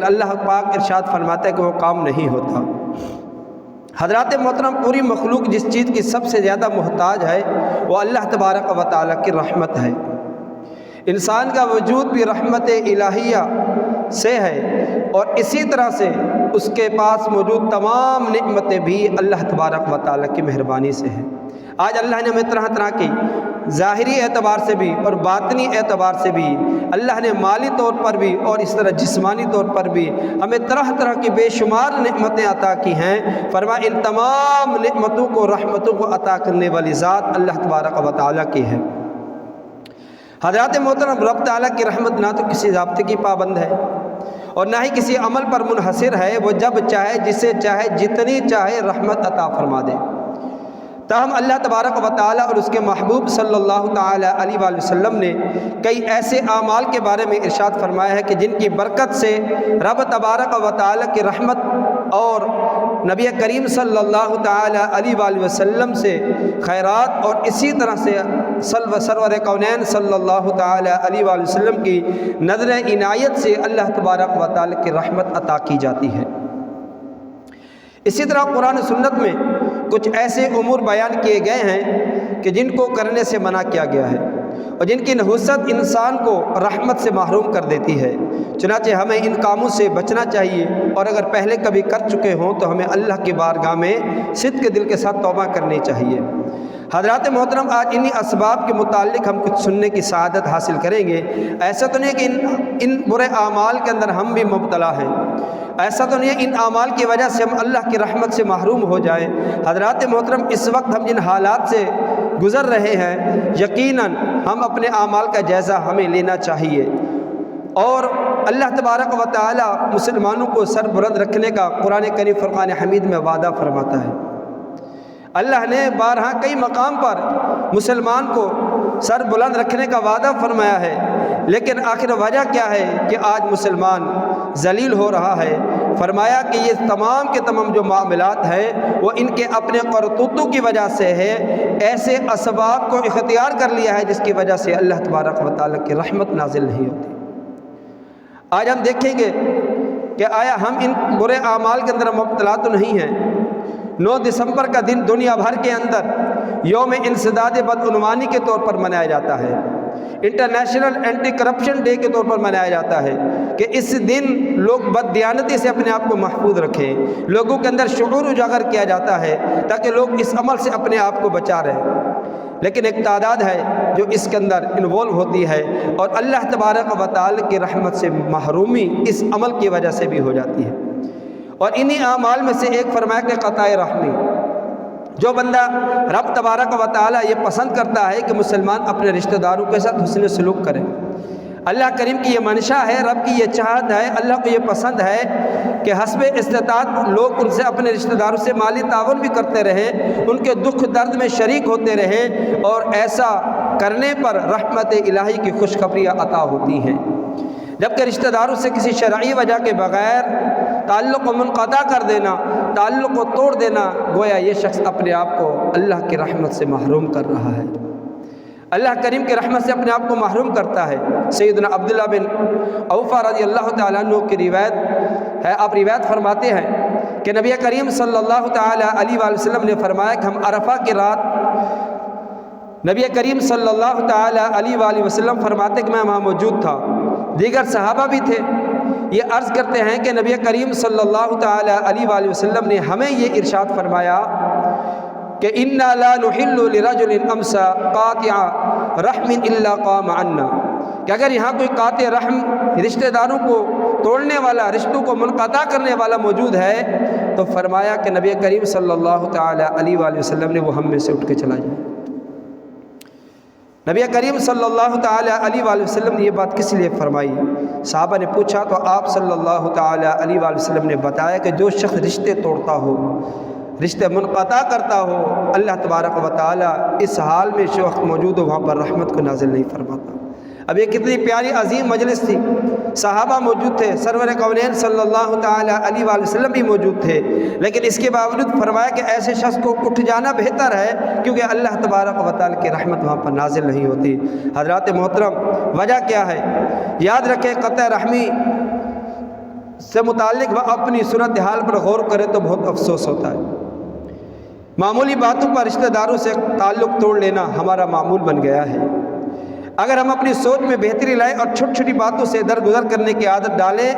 اللہ پاک ارشاد فرماتا ہے کہ وہ کام نہیں ہوتا۔ حضرات محترم، پوری مخلوق جس چیز کی سب سے زیادہ محتاج ہے وہ اللہ تبارک و تعالیٰ کی رحمت ہے۔ انسان کا وجود بھی رحمت الہیہ سے ہے، اور اسی طرح سے اس کے پاس موجود تمام نعمتیں بھی اللہ تبارک و تعالیٰ کی مہربانی سے ہیں۔ آج اللہ نے ہمیں طرح طرح کی ظاہری اعتبار سے بھی اور باطنی اعتبار سے بھی، اللہ نے مالی طور پر بھی اور اس طرح جسمانی طور پر بھی ہمیں طرح طرح کی بے شمار نعمتیں عطا کی ہیں۔ فرمایا ان تمام نعمتوں کو، رحمتوں کو عطا کرنے والی ذات اللہ تبارک و تعالیٰ کی ہے۔ حضرات محترم، رب تعالیٰ کی رحمت نہ تو کسی ضابطے کی پابند ہے اور نہ ہی کسی عمل پر منحصر ہے، وہ جب چاہے، جسے چاہے، جتنی چاہے رحمت عطا فرما دے۔ تاہم اللہ تبارک و تعالیٰ اور اس کے محبوب صلی اللہ تعالیٰ علیہ وآلہ وسلم نے کئی ایسے اعمال کے بارے میں ارشاد فرمایا ہے کہ جن کی برکت سے رب تبارک و تعالیٰ کی رحمت اور نبی کریم صلی اللہ تعالیٰ علیہ وآلہ وسلم سے خیرات، اور اسی طرح سے سرور کونین صلی اللہ تعالیٰ علیہ وآلہ وسلم کی نظر عنایت سے اللہ تبارک و تعالیٰ کی رحمت عطا کی جاتی ہے۔ اسی طرح قرآن و سنت میں کچھ ایسے امور بیان کیے گئے ہیں کہ جن کو کرنے سے منع کیا گیا ہے اور جن کی نحوست انسان کو رحمت سے محروم کر دیتی ہے۔ چنانچہ ہمیں ان کاموں سے بچنا چاہیے، اور اگر پہلے کبھی کر چکے ہوں تو ہمیں اللہ کی بارگاہ میں صدق دل کے ساتھ توبہ کرنی چاہیے۔ حضرات محترم، آج انہی اسباب کے متعلق ہم کچھ سننے کی سعادت حاصل کریں گے۔ ایسا تو نہیں کہ ان برے اعمال کے اندر ہم بھی مبتلا ہیں، ایسا تو نہیں ہے ان اعمال کی وجہ سے ہم اللہ کی رحمت سے محروم ہو جائیں۔ حضرات محترم، اس وقت ہم جن حالات سے گزر رہے ہیں، یقیناً ہم اپنے اعمال کا جائزہ ہمیں لینا چاہیے، اور اللہ تبارک و تعالی مسلمانوں کو سر بلند رکھنے کا قرآن کریم فرقان حمید میں وعدہ فرماتا ہے۔ اللہ نے بارہا کئی مقام پر مسلمان کو سر بلند رکھنے کا وعدہ فرمایا ہے، لیکن آخر وجہ کیا ہے کہ آج مسلمان ذلیل ہو رہا ہے؟ فرمایا کہ یہ تمام کے تمام جو معاملات ہیں وہ ان کے اپنے کرتوتوں کی وجہ سے ہے، ایسے اسباب کو اختیار کر لیا ہے جس کی وجہ سے اللہ تبارک و تعالیٰ کی رحمت نازل نہیں ہوتی۔ آج ہم دیکھیں گے کہ آیا ہم ان برے اعمال کے اندر مبتلا تو نہیں ہیں؟ 9 دسمبر کا دن دنیا بھر کے اندر یوم انسداد بدعنوانی کے طور پر منایا جاتا ہے، انٹرنیشنل اینٹی کرپشن ڈے کے طور پر منایا جاتا ہے کہ اس دن لوگ بددیانتی سے اپنے آپ کو محفوظ رکھیں، لوگوں کے اندر شعور اجاگر کیا جاتا ہے تاکہ لوگ اس عمل سے اپنے آپ کو بچا رہیں۔ لیکن ایک تعداد ہے جو اس کے اندر انوالو ہوتی ہے، اور اللہ تبارک و تعالی کی رحمت سے محرومی اس عمل کی وجہ سے بھی ہو جاتی ہے۔ اور انہی اعمال میں سے ایک فرمایا کہ قطع رحمی، جو بندہ رب تبارک و تعالیٰ یہ پسند کرتا ہے کہ مسلمان اپنے رشتہ داروں کے ساتھ حسن سلوک کرے، اللہ کریم کی یہ منشا ہے، رب کی یہ چاہت ہے، اللہ کو یہ پسند ہے کہ حسب استطاعت لوگ ان سے اپنے رشتہ داروں سے مالی تعاون بھی کرتے رہیں، ان کے دکھ درد میں شریک ہوتے رہیں، اور ایسا کرنے پر رحمت الہی کی خوشخبریاں عطا ہوتی ہیں۔ جبکہ رشتہ داروں سے کسی شرعی وجہ کے بغیر تعلق کو منقطع کر دینا، تعلق کو توڑ دینا، گویا یہ شخص اپنے آپ کو اللہ کی رحمت سے محروم کر رہا ہے، اللہ کریم کی رحمت سے اپنے آپ کو محروم کرتا ہے۔ سیدنا عبداللہ بن اوفا رضی اللہ تعالیٰ عنہ کی روایت ہے، آپ روایت فرماتے ہیں کہ نبی کریم صلی اللہ تعالیٰ علیہ وآلہ وسلم نے فرمایا کہ ہم عرفہ کی رات، نبی کریم صلی اللہ تعالیٰ علیہ وآلہ وسلم فرماتے کہ میں وہاں موجود تھا، دیگر صحابہ بھی تھے، یہ عرض کرتے ہیں کہ نبی کریم صلی اللہ تعالیٰ علیہ وآلہ وسلم نے ہمیں یہ ارشاد فرمایا کہ اِنَّا لَا نُحِلُّ لِرَجُلٍ أَمْسَى قَاطِعَ رَحْمٍ إِلَّا قَامَ عَنَّا، کہ اگر یہاں کوئی قاطع رحم، رشتہ داروں کو توڑنے والا، رشتوں کو منقطع کرنے والا موجود ہے، تو فرمایا کہ نبی کریم صلی اللہ تعالیٰ علیہ وآلہ وسلم نے وہ ہم میں سے اٹھ کے چلا جائے۔ نبی کریم صلی اللہ تعالیٰ علیہ وآلہ وسلم نے یہ بات کس لیے فرمائی؟ صحابہ نے پوچھا تو آپ صلی اللہ تعالیٰ علیہ وآلہ وسلم نے بتایا کہ جو شخص رشتے توڑتا ہو، رشتے منقطع کرتا ہو، اللہ تبارک و تعالیٰ اس حال میں جو وقت موجود ہو وہاں پر رحمت کو نازل نہیں فرماتا۔ اب یہ کتنی پیاری عظیم مجلس تھی، صحابہ موجود تھے، سرور کونین صلی اللہ تعالیٰ علیہ وآلہ وسلم بھی موجود تھے، لیکن اس کے باوجود فرمایا کہ ایسے شخص کو اٹھ جانا بہتر ہے، کیونکہ اللہ تبارک و تعالیٰ کی رحمت وہاں پر نازل نہیں ہوتی۔ حضرات محترم، وجہ کیا ہے؟ یاد رکھیں، قطع رحمی سے متعلق وہ اپنی صورتحال پر غور کرے تو بہت افسوس ہوتا ہے۔ معمولی باتوں پر رشتہ داروں سے تعلق توڑ لینا ہمارا معمول بن گیا ہے۔ اگر ہم اپنی سوچ میں بہتری لائیں اور چھوٹی چھوٹی باتوں سے درگزر کرنے کی عادت ڈالیں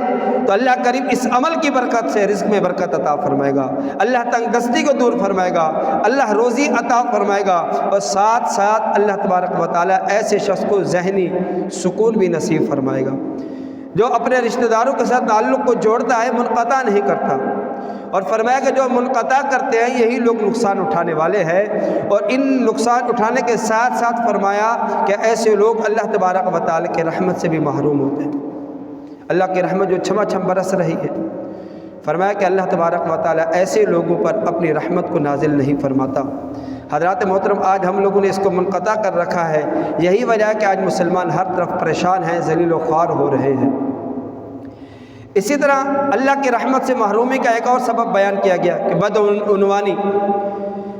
تو اللہ کریم اس عمل کی برکت سے رزق میں برکت عطا فرمائے گا، اللہ تنگ دستی کو دور فرمائے گا، اللہ روزی عطا فرمائے گا، اور ساتھ ساتھ اللہ تبارک و تعالیٰ ایسے شخص کو ذہنی سکون بھی نصیب فرمائے گا جو اپنے رشتہ داروں کے ساتھ تعلق کو جوڑتا ہے، منقطع نہیں کرتا۔ اور فرمایا کہ جو منقطع کرتے ہیں یہی لوگ نقصان اٹھانے والے ہیں، اور ان نقصان اٹھانے کے ساتھ ساتھ فرمایا کہ ایسے لوگ اللہ تبارک و تعالیٰ کے رحمت سے بھی محروم ہوتے ہیں۔ اللہ کی رحمت جو چھما چھم برس رہی ہے، فرمایا کہ اللہ تبارک و تعالیٰ ایسے لوگوں پر اپنی رحمت کو نازل نہیں فرماتا۔ حضرات محترم، آج ہم لوگوں نے اس کو منقطع کر رکھا ہے، یہی وجہ ہے کہ آج مسلمان ہر طرف پریشان ہیں، ذلیل و خوار ہو رہے ہیں۔ اسی طرح اللہ کی رحمت سے محرومی کا ایک اور سبب بیان کیا گیا کہ بدعنوانی،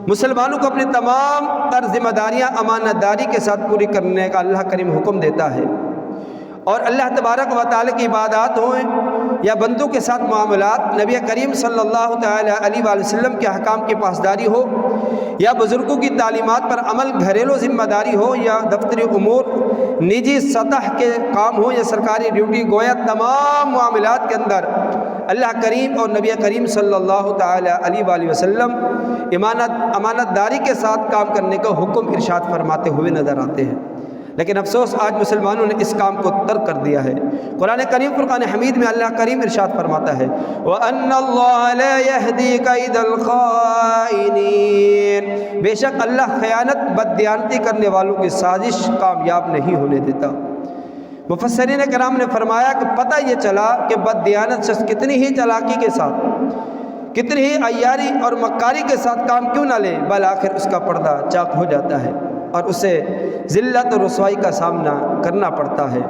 مسلمانوں کو اپنی تمام تر ذمہ داریاں امانت داری کے ساتھ پوری کرنے کا اللہ کریم حکم دیتا ہے، اور اللہ تبارک و تعالیٰ کی عبادات ہوں یا بندوں کے ساتھ معاملات، نبی کریم صلی اللہ تعالیٰ علیہ وآلہ وسلم کے احکام کی پاسداری ہو یا بزرگوں کی تعلیمات پر عمل، گھریلو ذمہ داری ہو یا دفتری امور، نجی سطح کے کام ہو یا سرکاری ڈیوٹی، گویا تمام معاملات کے اندر اللہ کریم اور نبی کریم صلی اللہ تعالیٰ علیہ وآلہ وسلم امانت داری کے ساتھ کام کرنے کا حکم ارشاد فرماتے ہوئے نظر آتے ہیں۔ لیکن افسوس آج مسلمانوں نے اس کام کو ترک کر دیا ہے۔ قرآن کریم فرقان حمید میں اللہ کریم ارشاد فرماتا ہے وَأَنَّ اللَّهَ لَا يَهْدِي كَيْدَ الْخَائِنِينَ، بے شک اللہ خیانت بددیانتی کرنے والوں کی سازش کامیاب نہیں ہونے دیتا۔ مفسرین کرام نے فرمایا کہ پتہ یہ چلا کہ بددیانت شخص کتنی ہی چالاکی کے ساتھ، کتنی ہی عیاری اور مکاری کے ساتھ کام کیوں نہ لے، بالآخر اس کا پردہ چاک ہو جاتا ہے اور اسے ذلت اور رسوائی کا سامنا کرنا پڑتا ہے۔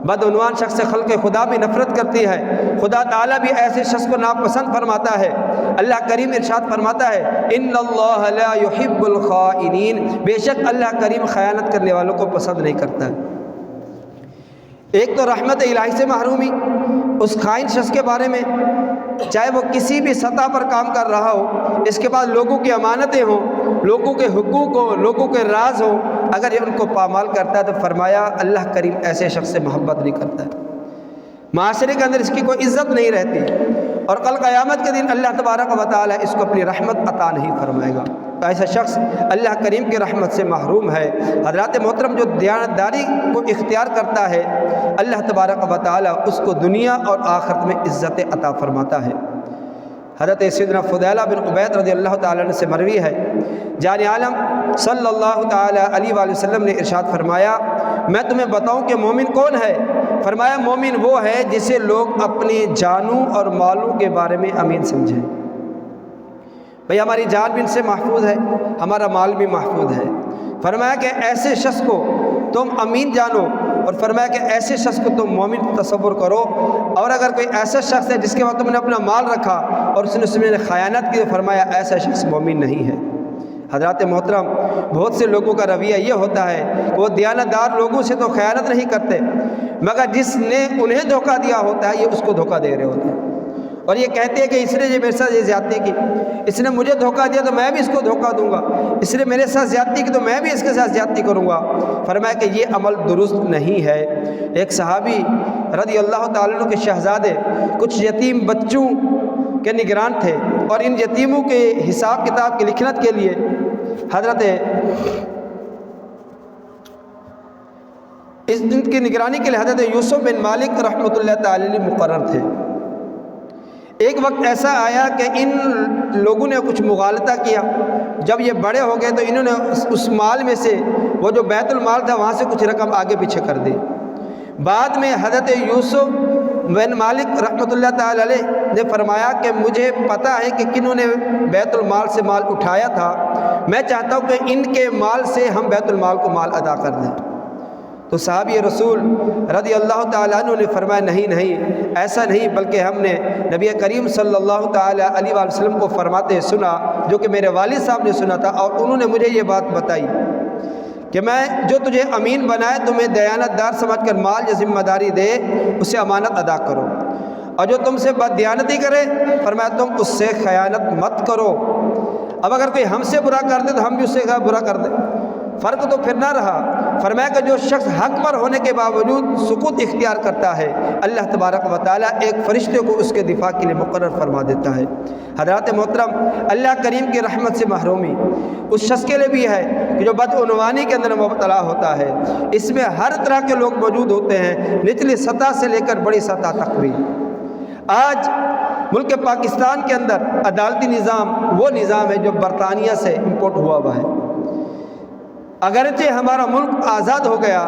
بدعنوان شخص سے خلق خدا بھی نفرت کرتی ہے، خدا تعالیٰ بھی ایسے شخص کو ناپسند فرماتا ہے۔ اللہ کریم ارشاد فرماتا ہے ان اللہ لا يحب الخائنین، بے شک اللہ کریم خیانت کرنے والوں کو پسند نہیں کرتا ہے۔ ایک تو رحمت الہی سے محرومی اس خائن شخص کے بارے میں، چاہے وہ کسی بھی سطح پر کام کر رہا ہو، اس کے بعد لوگوں کی امانتیں ہوں، لوگوں کے حقوق ہوں، لوگوں کے راز ہوں، اگر یہ ان کو پامال کرتا ہے تو فرمایا اللہ کریم ایسے شخص سے محبت نہیں کرتا ہے، معاشرے کے اندر اس کی کوئی عزت نہیں رہتی، اور کل قیامت کے دن اللہ تبارک و تعالیٰ اس کو اپنی رحمت عطا نہیں فرمائے گا۔ تو ایسا شخص اللہ کریم کی رحمت سے محروم ہے۔ حضرات محترم، جو دیانتداری کو اختیار کرتا ہے اللہ تبارک و تعالیٰ اس کو دنیا اور آخرت میں عزت عطا فرماتا ہے۔ حضرت سیدنا فضیلہ بن عبید رضی اللہ تعالیٰ عنہ سے مروی ہے، جان عالم صلی اللہ تعالیٰ علیہ وآلہ وسلم نے ارشاد فرمایا میں تمہیں بتاؤں کہ مومن کون ہے؟ فرمایا مومن وہ ہے جسے لوگ اپنی جانوں اور مالوں کے بارے میں امین سمجھیں۔ بھئی ہماری جان بھی ان سے محفوظ ہے، ہمارا مال بھی محفوظ ہے۔ فرمایا کہ ایسے شخص کو تم امین جانو، اور فرمایا کہ ایسے شخص کو تم مومن تصور کرو، اور اگر کوئی ایسا شخص ہے جس کے بعد تم نے اپنا مال رکھا اور اس نے خیانت کی تو فرمایا ایسا شخص مومن نہیں ہے۔ حضرات محترم، بہت سے لوگوں کا رویہ یہ ہوتا ہے کہ وہ دیانتدار لوگوں سے تو خیانت نہیں کرتے، مگر جس نے انہیں دھوکہ دیا ہوتا ہے یہ اس کو دھوکہ دے رہے ہوتے ہیں، اور یہ کہتے ہیں کہ اس نے میرے ساتھ یہ زیادتی کی، اس نے مجھے دھوکہ دیا تو میں بھی اس کو دھوکہ دوں گا، اس نے میرے ساتھ زیادتی کی تو میں بھی اس کے ساتھ زیادتی کروں گا۔ فرمایا کہ یہ عمل درست نہیں ہے۔ ایک صحابی رضی اللہ تعالیٰ عنہ کے شہزادے کچھ یتیم بچوں کے نگران تھے، اور ان یتیموں کے حساب کتاب کی لکھنت کے لیے حضرت اس دن کی نگرانی کے لیے حضرت یوسف بن مالک رحمۃ اللہ تعالی علیہ مقرر تھے۔ ایک وقت ایسا آیا کہ ان لوگوں نے کچھ مغالطہ کیا، جب یہ بڑے ہو گئے تو انہوں نے اس مال میں سے وہ جو بیت المال تھا وہاں سے کچھ رقم آگے پیچھے کر دی۔ بعد میں حضرت یوسف بن مالک رحمۃ اللہ تعالی علیہ نے فرمایا کہ مجھے پتہ ہے کہ کنہوں نے بیت المال سے مال اٹھایا تھا، میں چاہتا ہوں کہ ان کے مال سے ہم بیت المال کو مال ادا کر دیں۔ تو صحابی رسول رضی اللہ تعالیٰ عنہ نے فرمایا نہیں ایسا نہیں، بلکہ ہم نے نبی کریم صلی اللہ تعالیٰ علیہ وآلہ وسلم کو فرماتے سنا، جو کہ میرے والد صاحب نے سنا تھا، اور انہوں نے مجھے یہ بات بتائی کہ میں جو تجھے امین بنائے تمہیں دیانت دار سمجھ کر مال یا ذمہ داری دے اسے امانت ادا کرو، اور جو تم سے بددیانتی کرے فرمایا تم اس سے خیانت مت کرو۔ اب اگر کوئی ہم سے برا کر دے تو ہم بھی اس سے برا کر دیں، فرق تو پھر نہ رہا۔ فرمایا کہ جو شخص حق پر ہونے کے باوجود سکوت اختیار کرتا ہے اللہ تبارک و تعالیٰ ایک فرشتے کو اس کے دفاع کے لیے مقرر فرما دیتا ہے۔ حضرات محترم، اللہ کریم کی رحمت سے محرومی اس شخص کے لیے بھی ہے کہ جو بدعنوانی کے اندر مبتلا ہوتا ہے۔ اس میں ہر طرح کے لوگ موجود ہوتے ہیں، نچلی سطح سے لے کر بڑی سطح تک بھی۔ آج ملک پاکستان کے اندر عدالتی نظام وہ نظام ہے جو برطانیہ سے امپورٹ ہوا ہے۔ اگرچہ ہمارا ملک آزاد ہو گیا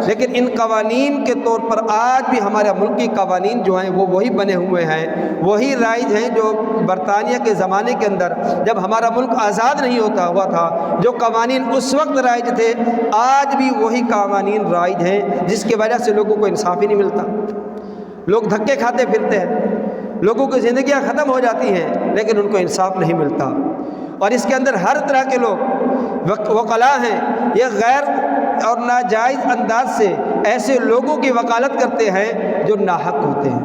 لیکن ان قوانین کے طور پر آج بھی ہمارے ملکی قوانین جو ہیں وہ وہی بنے ہوئے ہیں، وہی رائج ہیں جو برطانیہ کے زمانے کے اندر جب ہمارا ملک آزاد نہیں ہوا تھا، جو قوانین اس وقت رائج تھے آج بھی وہی قوانین رائج ہیں، جس کی وجہ سے لوگوں کو انصاف ہی نہیں ملتا۔ لوگ دھکے کھاتے پھرتے ہیں، لوگوں کی زندگیاں ختم ہو جاتی ہیں لیکن ان کو انصاف نہیں ملتا۔ اور اس کے اندر ہر طرح کے لوگ وکلاء ہیں، یہ غیر اور ناجائز انداز سے ایسے لوگوں کی وکالت کرتے ہیں جو ناحق ہوتے ہیں،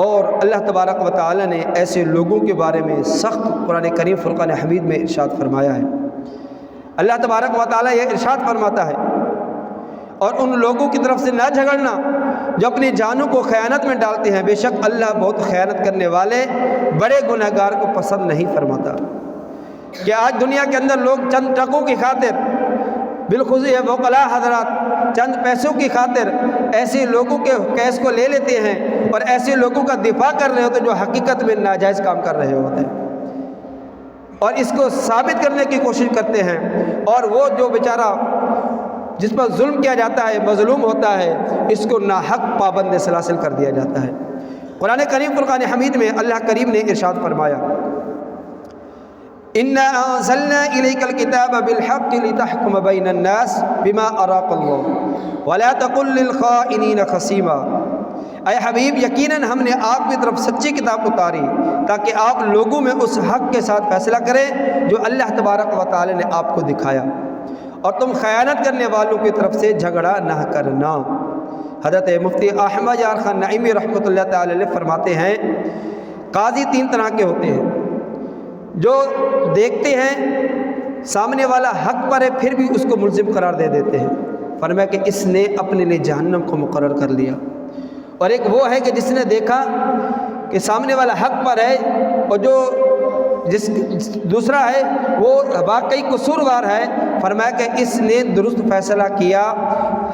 اور اللہ تبارک و تعالی نے ایسے لوگوں کے بارے میں سخت قرآن کریم فرقان حمید میں ارشاد فرمایا ہے۔ اللہ تبارک و تعالی یہ ارشاد فرماتا ہے، اور ان لوگوں کی طرف سے نہ جھگڑنا جو اپنی جانوں کو خیانت میں ڈالتے ہیں، بے شک اللہ بہت خیانت کرنے والے بڑے گنہگار کو پسند نہیں فرماتا۔ کہ آج دنیا کے اندر لوگ چند ٹکوں کی خاطر، بالخصوص یہ وکلاء حضرات، چند پیسوں کی خاطر ایسے لوگوں کے کیس کو لے لیتے ہیں اور ایسے لوگوں کا دفاع کر رہے ہوتے ہیں جو حقیقت میں ناجائز کام کر رہے ہوتے ہیں، اور اس کو ثابت کرنے کی کوشش کرتے ہیں، اور وہ جو بیچارہ جس پر ظلم کیا جاتا ہے، مظلوم ہوتا ہے، اس کو ناحق پابند سلاسل کر دیا جاتا ہے۔ قرآن کریم فرقان حمید میں اللہ کریم نے ارشاد فرمایا، اِنَّا أَنزَلْنَا إِلَيْكَ الْكِتَابَ بِالْحَقِّ لِتَحْكُمَ بَيْنَ النَّاسِ بِمَا أَرَاكَ اللَّهُ وَلَا تَكُن لِّلْخَائِنِينَ خَصِيمًا۔ اے حبیب، یقیناً ہم نے آپ کی طرف سچی کتاب اتاری تاکہ آپ لوگوں میں اس حق کے ساتھ فیصلہ کریں جو اللہ تبارک و تعالی نے آپ کو دکھایا، اور تم خیانت کرنے والوں کی طرف سے جھگڑا نہ کرنا۔ حضرت مفتی احمد یار خان نعیمی رحمۃ اللہ تعالی علیہ فرماتے ہیں، قاضی تین طرح کے ہوتے ہیں، جو دیکھتے ہیں سامنے والا حق پر ہے پھر بھی اس کو ملزم قرار دے دیتے ہیں، فرمایا کہ اس نے اپنے لیے جہنم کو مقرر کر لیا۔ اور ایک وہ ہے کہ جس نے دیکھا کہ سامنے والا حق پر ہے اور جو دوسرا ہے وہ واقعی قصوروار ہے، فرمایا کہ اس نے درست فیصلہ کیا،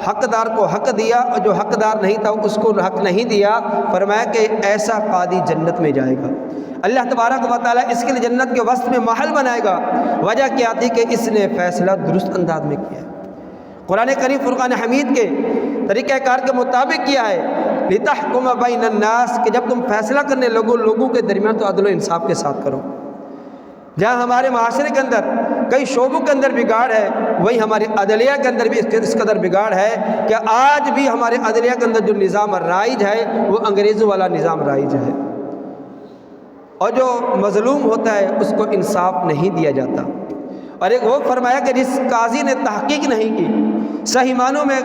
حقدار کو حق دیا، اور جو حقدار نہیں تھا اس کو حق نہیں دیا، فرمایا کہ ایسا قاضی جنت میں جائے گا۔ اللہ تبارک و تعالیٰ اس کے لیے جنت کے وسط میں محل بنائے گا۔ وجہ کیا تھی کہ اس نے فیصلہ درست انداز میں کیا ہے، قرآن کریم فرقان حمید کے طریقہ کار کے مطابق کیا ہے۔ لِتَحْكُمَ بَيْنَ النَّاسِ، کہ جب تم فیصلہ کرنے لگو لوگوں کے درمیان تو عدل و انصاف کے ساتھ کرو۔ جہاں ہمارے معاشرے کے اندر کئی شعبوں کے اندر بگاڑ ہے، وہی ہماری عدلیہ کے اندر بھی اس قدر بگاڑ ہے کہ آج بھی ہمارے عدلیہ کے اندر جو نظام رائج ہے وہ انگریزوں والا نظام رائج ہے، اور جو مظلوم ہوتا ہے اس کو انصاف نہیں دیا جاتا۔ اور ایک وہ فرمایا کہ جس قاضی نے تحقیق نہیں کی، صحیح معنوں میں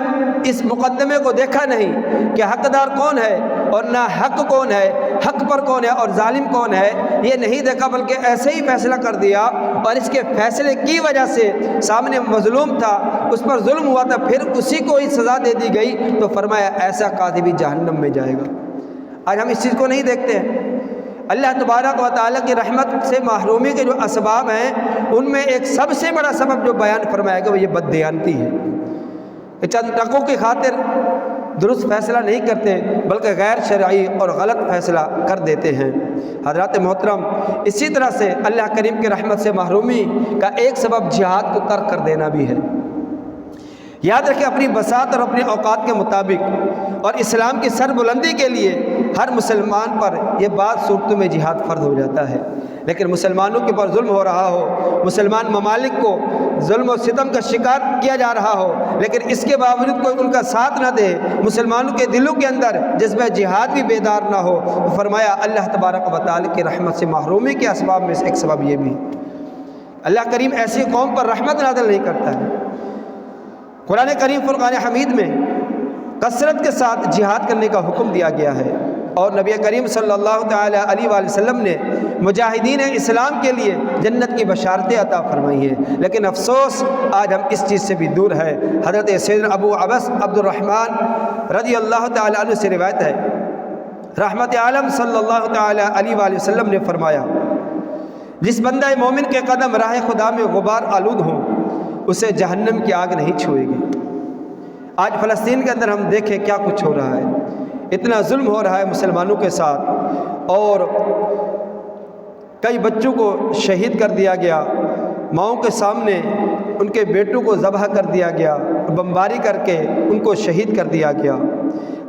اس مقدمے کو دیکھا نہیں کہ حقدار کون ہے اور نہ حق کون ہے، حق پر کون ہے اور ظالم کون ہے، یہ نہیں دیکھا بلکہ ایسے ہی فیصلہ کر دیا، اور اس کے فیصلے کی وجہ سے سامنے مظلوم تھا، اس پر ظلم ہوا تھا، پھر اسی کو ہی سزا دے دی گئی، تو فرمایا ایسا قاضی بھی جہنم میں جائے گا۔ آج ہم اس چیز کو نہیں دیکھتے ہیں۔ اللہ تبارک و تعالیٰ کی رحمت سے محرومی کے جو اسباب ہیں ان میں ایک سب سے بڑا سبب جو بیان فرمایا گیا وہ یہ بددیانتی ہے، کہ چند ٹکوں کی خاطر درست فیصلہ نہیں کرتے بلکہ غیر شرعی اور غلط فیصلہ کر دیتے ہیں۔ حضرات محترم، اسی طرح سے اللہ کریم کی رحمت سے محرومی کا ایک سبب جہاد کو ترک کر دینا بھی ہے۔ یاد رکھیں، اپنی بساط اور اپنے اوقات کے مطابق اور اسلام کی سربلندی کے لیے ہر مسلمان پر یہ بعض صورتوں میں جہاد فرض ہو جاتا ہے، لیکن مسلمانوں کے پر ظلم ہو رہا ہو، مسلمان ممالک کو ظلم و ستم کا شکار کیا جا رہا ہو، لیکن اس کے باوجود کوئی ان کا ساتھ نہ دے، مسلمانوں کے دلوں کے اندر جذبہ جہاد بھی بیدار نہ ہو، تو فرمایا اللہ تبارک و تعالی کی رحمت سے محرومی کے اسباب میں سے ایک سبب یہ بھی ہے۔ اللہ کریم ایسی قوم پر رحمت نازل نہیں کرتا ہے۔ قرآن کریم فرقان حمید میں کثرت کے ساتھ جہاد کرنے کا حکم دیا گیا ہے۔ اور نبی کریم صلی اللہ تعالیٰ علیہ وآلہ وسلم نے مجاہدین اسلام کے لیے جنت کی بشارتیں عطا فرمائی ہیں، لیکن افسوس آج ہم اس چیز سے بھی دور ہے۔ حضرت سیدنا ابو عبس عبد الرحمن رضی اللہ تعالیٰ عنہ سے روایت ہے، رحمت عالم صلی اللہ تعالیٰ علیہ وآلہ وسلم نے فرمایا، جس بندہ مومن کے قدم راہ خدا میں غبار آلود ہوں اسے جہنم کی آگ نہیں چھوئے گی۔ آج فلسطین کے اندر ہم دیکھیں کیا کچھ ہو رہا ہے، اتنا ظلم ہو رہا ہے مسلمانوں کے ساتھ، اور کئی بچوں کو شہید کر دیا گیا، ماؤں کے سامنے ان کے بیٹوں کو ذبح کر دیا گیا، بمباری کر کے ان کو شہید کر دیا گیا۔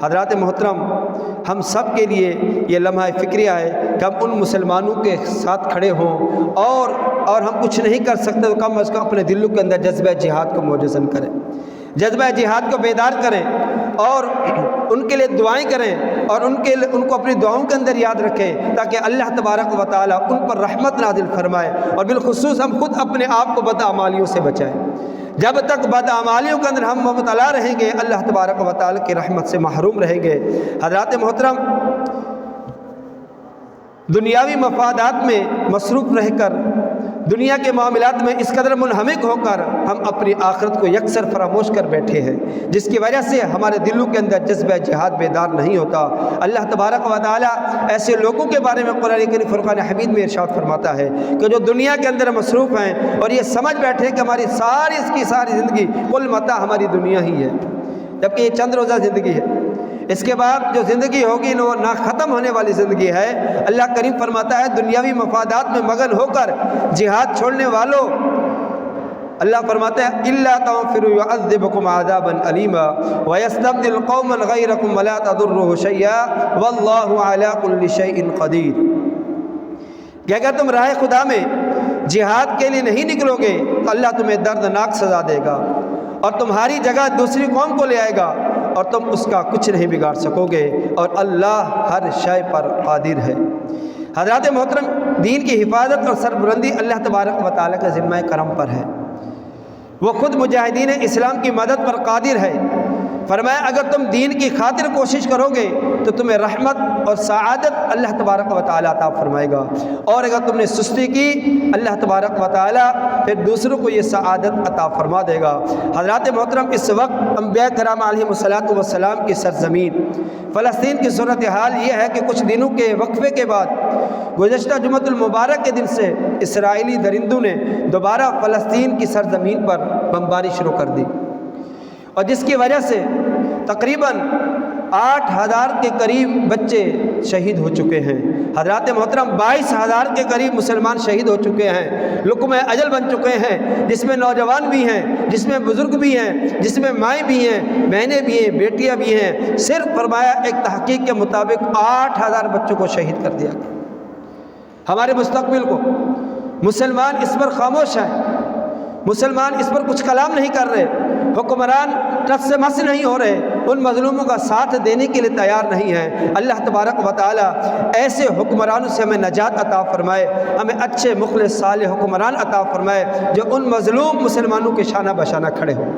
حضرات محترم، ہم سب کے لیے یہ لمحہ فکریہ ہے کہ ہم ان مسلمانوں کے ساتھ کھڑے ہوں، اور ہم کچھ نہیں کر سکتے تو کم از کم اپنے دلوں کے اندر جذبہ جہاد کو موجزن کریں، جذبہ جہاد کو بیدار کریں، اور ان کے لیے دعائیں کریں، اور ان کو اپنی دعاؤں کے اندر یاد رکھیں تاکہ اللہ تبارک و تعالیٰ ان پر رحمت نازل فرمائے، اور بالخصوص ہم خود اپنے آپ کو بدعمالیوں سے بچائیں۔ جب تک بدعمالیوں کے اندر ہم مبتلا رہیں گے اللہ تبارک و تعالیٰ کی رحمت سے محروم رہیں گے۔ حضرات محترم، دنیاوی مفادات میں مصروف رہ کر، دنیا کے معاملات میں اس قدر منہمک ہو کر ہم اپنی آخرت کو یکسر فراموش کر بیٹھے ہیں، جس کی وجہ سے ہمارے دلوں کے اندر جذبہ جہاد بیدار نہیں ہوتا۔ اللہ تبارک و تعالیٰ ایسے لوگوں کے بارے میں قرآن کریم فرقان حمید میں ارشاد فرماتا ہے کہ جو دنیا کے اندر مصروف ہیں اور یہ سمجھ بیٹھے کہ ہماری ساری زندگی کل متاع ہماری دنیا ہی ہے، جبکہ یہ چند روزہ زندگی ہے، اس کے بعد جو زندگی ہوگی وہ نہ ختم ہونے والی زندگی ہے۔ اللہ کریم فرماتا ہے دنیاوی مفادات میں مگن ہو کر جہاد چھوڑنے والوں، اللہ فرماتا ہے اِلَّا تَغْفِرُوا يُعَذِّبْكُمْ عَذَابًا أَلِيمًا وَيَسْتَبْدِلْ قَوْمًا غَيْرَكُمْ وَلَا تَضُرُّهُ شَيْئًا وَاللَّهُ عَلَى كُلِّ شَيْءٍ قَدِيرٌ کہ اگر تم راہ خدا میں جہاد کے لیے نہیں نکلو گے تو اللہ تمہیں دردناک سزا دے گا، اور تمہاری جگہ دوسری قوم کو لے آئے گا، اور تم اس کا کچھ نہیں بگاڑ سکو گے، اور اللہ ہر شے پر قادر ہے۔ حضرات محترم، دین کی حفاظت اور سربلندی اللہ تبارک و تعالیٰ کا ذمہ کرم پر ہے، وہ خود مجاہدین اسلام کی مدد پر قادر ہے۔ فرمایا اگر تم دین کی خاطر کوشش کرو گے تو تمہیں رحمت اور سعادت اللہ تبارک و تعالیٰ عطا فرمائے گا، اور اگر تم نے سستی کی اللہ تبارک و تعالیٰ پھر دوسروں کو یہ سعادت عطا فرما دے گا۔ حضرات محترم، اس وقت انبیاء کرام علیہم الصلاۃ والسلام کی سرزمین فلسطین کی صورتحال یہ ہے کہ کچھ دنوں کے وقفے کے بعد گزشتہ جمعۃ المبارک کے دن سے اسرائیلی درندوں نے دوبارہ فلسطین کی سرزمین پر بمباری شروع کر دی، اور جس کی وجہ سے تقریباً 8,000 کے قریب بچے شہید ہو چکے ہیں۔ حضرات محترم، 22,000 کے قریب مسلمان شہید ہو چکے ہیں، لقم اجل بن چکے ہیں، جس میں نوجوان بھی ہیں، جس میں بزرگ بھی ہیں، جس میں مائیں بھی ہیں، بہنیں بھی ہیں، بیٹیاں بھی ہیں۔ صرف فرمایا ایک تحقیق کے مطابق 8,000 بچوں کو شہید کر دیا گیا۔ ہمارے مستقبل کو مسلمان اس پر خاموش ہیں، مسلمان اس پر کچھ کلام نہیں کر رہے، حکمران ٹس سے مس نہیں ہو رہے، ان مظلوموں کا ساتھ دینے کے لیے تیار نہیں ہیں۔ اللہ تبارک و تعالیٰ ایسے حکمرانوں سے ہمیں نجات عطا فرمائے، ہمیں اچھے مخلص صالح حکمران عطا فرمائے جو ان مظلوم مسلمانوں کے شانہ بشانہ کھڑے ہوں۔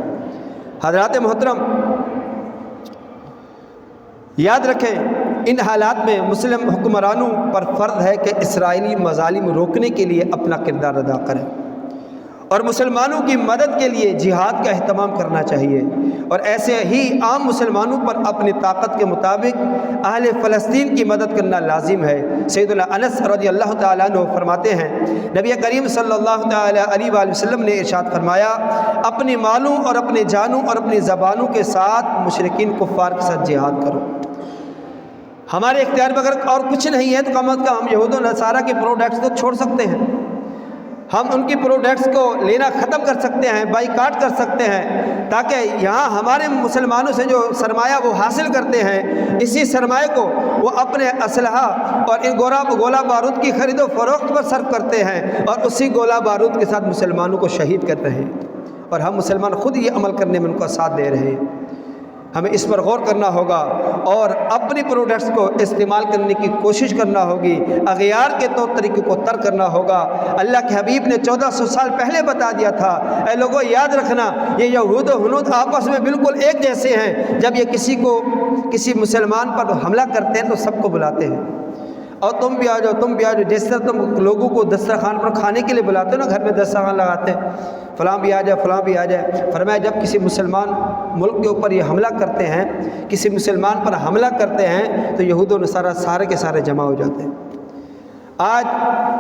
حضرات محترم، یاد رکھیں ان حالات میں مسلم حکمرانوں پر فرض ہے کہ اسرائیلی مظالم روکنے کے لیے اپنا کردار ادا کریں، اور مسلمانوں کی مدد کے لیے جہاد کا اہتمام کرنا چاہیے، اور ایسے ہی عام مسلمانوں پر اپنی طاقت کے مطابق اہل فلسطین کی مدد کرنا لازم ہے۔ سیدنا انس رضی اللہ تعالیٰ عنہ فرماتے ہیں نبی کریم صلی اللہ تعالیٰ علیہ وآلہ وسلم نے ارشاد فرمایا اپنی مالوں اور اپنے جانوں اور اپنی زبانوں کے ساتھ مشرکین کفار کے ساتھ جہاد کرو۔ ہمارے اختیار میں اگر اور کچھ نہیں ہے تو کم از کم ہم یہود و نصارہ کے پروڈکٹس کو چھوڑ سکتے ہیں، ہم ان کی پروڈکٹس کو لینا ختم کر سکتے ہیں، بائیکاٹ کر سکتے ہیں، تاکہ یہاں ہمارے مسلمانوں سے جو سرمایہ وہ حاصل کرتے ہیں، اسی سرمایہ کو وہ اپنے اسلحہ اور ان گولہ بارود کی خرید و فروخت پر صرف کرتے ہیں، اور اسی گولہ بارود کے ساتھ مسلمانوں کو شہید کر رہے ہیں، اور ہم مسلمان خود یہ عمل کرنے میں ان کا ساتھ دے رہے ہیں۔ ہمیں اس پر غور کرنا ہوگا اور اپنی پروڈکٹس کو استعمال کرنے کی کوشش کرنا ہوگی، اغیار کے طور طریقوں کو ترک کرنا ہوگا۔ اللہ کے حبیب نے 1400 سال پہلے بتا دیا تھا، اے لوگوں یاد رکھنا یہ یہود و ہنود آپس میں بالکل ایک جیسے ہیں، جب یہ کسی کو کسی مسلمان پر حملہ کرتے ہیں تو سب کو بلاتے ہیں، اور تم بھی آ جاؤ، تم بھی آ جاؤ، جس طرح تم لوگوں کو دسترخوان پر کھانے کے لیے بلاتے ہو نا، گھر میں دسترخوان لگاتے ہیں، فلاں بھی آ جائے، فلاں بھی آ جائے۔ فرمایا جب کسی مسلمان ملک کے اوپر یہ حملہ کرتے ہیں، کسی مسلمان پر حملہ کرتے ہیں تو یہود و نصارہ سارے کے سارے جمع ہو جاتے ہیں۔ آج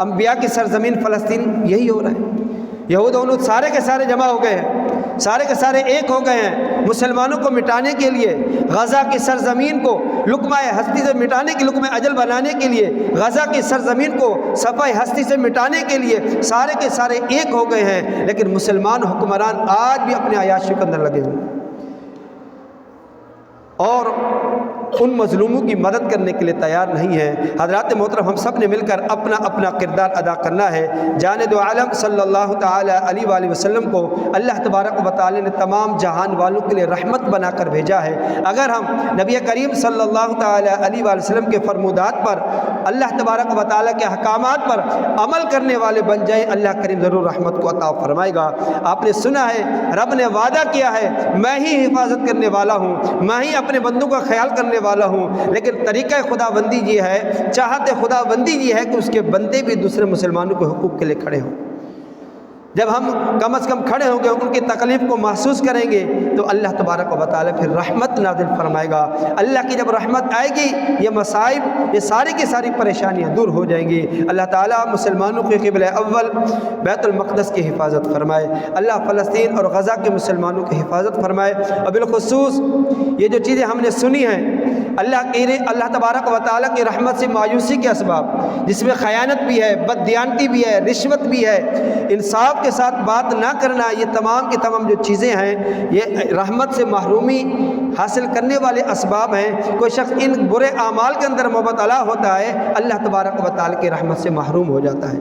انبیاء کی سرزمین فلسطین یہی ہو رہا ہے، یہود و نصارہ سارے کے سارے جمع ہو گئے ہیں، سارے کے سارے ایک ہو گئے ہیں مسلمانوں کو مٹانے کے لیے، غزہ کی سرزمین کو لقمہ ہستی سے مٹانے کے، لقمہ اجل بنانے کے لیے، غزہ کی سرزمین کو صفحہ ہستی سے مٹانے کے لیے سارے کے سارے ایک ہو گئے ہیں، لیکن مسلمان حکمران آج بھی اپنے عیاشیوں کے اندر لگے ہوئے ہیں اور ان مظلوموں کی مدد کرنے کے لیے تیار نہیں ہیں۔ حضرات محترم، ہم سب نے مل کر اپنا اپنا کردار ادا کرنا ہے۔ جانب عالم صلی اللہ تعالی علیہ وآلہ وسلم کو اللہ تبارک و تعالی نے تمام جہان والوں کے لیے رحمت بنا کر بھیجا ہے۔ اگر ہم نبی کریم صلی اللہ تعالی علیہ وآلہ وسلم کے فرمودات پر، اللہ تبارک و تعالی کے احکامات پر عمل کرنے والے بن جائیں، اللہ کریم ضرور رحمت کو عطا فرمائے گا۔ آپ نے سنا ہے، رب نے وعدہ کیا ہے، میں ہی حفاظت کرنے والا ہوں، میں ہی اپنے بندوں کا خیال کرنے والا ہوں، لیکن طریقہ خدا بندی یہ ہے، چاہت خدا بندی یہ ہے کہ اس کے بندے بھی دوسرے مسلمانوں کے حقوق کے لیے کھڑے ہوں۔ جب ہم کم از کم کھڑے ہوں گے، ان کی تکلیف کو محسوس کریں گے، تو اللہ تبارک و تعالی پھر رحمت نازل فرمائے گا۔ اللہ کی جب رحمت آئے گی، یہ مصائب، یہ ساری کی ساری پریشانیاں دور ہو جائیں گی۔ اللہ تعالیٰ مسلمانوں کے قبلہ اول بیت المقدس کی حفاظت فرمائے، اللہ فلسطین اور غزہ کے مسلمانوں کی حفاظت فرمائے، اور بالخصوص یہ جو چیزیں ہم نے سنی ہیں، اللہ تبارک و تعالیٰ کی رحمت سے مایوسی کے اسباب، جس میں خیانت بھی ہے، بددیانتی بھی ہے، رشوت بھی ہے، انصاف کے ساتھ بات نہ کرنا، یہ تمام کی تمام جو چیزیں ہیں، یہ رحمت سے محرومی حاصل کرنے والے اسباب ہیں۔ کوئی شخص ان برے اعمال کے اندر مبتلا ہوتا ہے، اللہ تبارک و تعالیٰ کی رحمت سے محروم ہو جاتا ہے،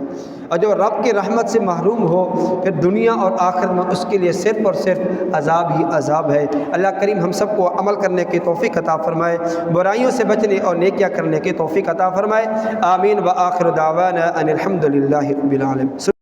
اور جو رب کی رحمت سے محروم ہو، پھر دنیا اور آخرت میں اس کے لیے صرف اور صرف عذاب ہی عذاب ہے۔ اللہ کریم ہم سب کو عمل کرنے کی توفیق عطا فرمائے، برائیوں سے بچنے اور نیکیاں کرنے کی توفیق عطا فرمائے۔ آمین۔ وآخر دعوانا ان الحمد للہ رب العالمین۔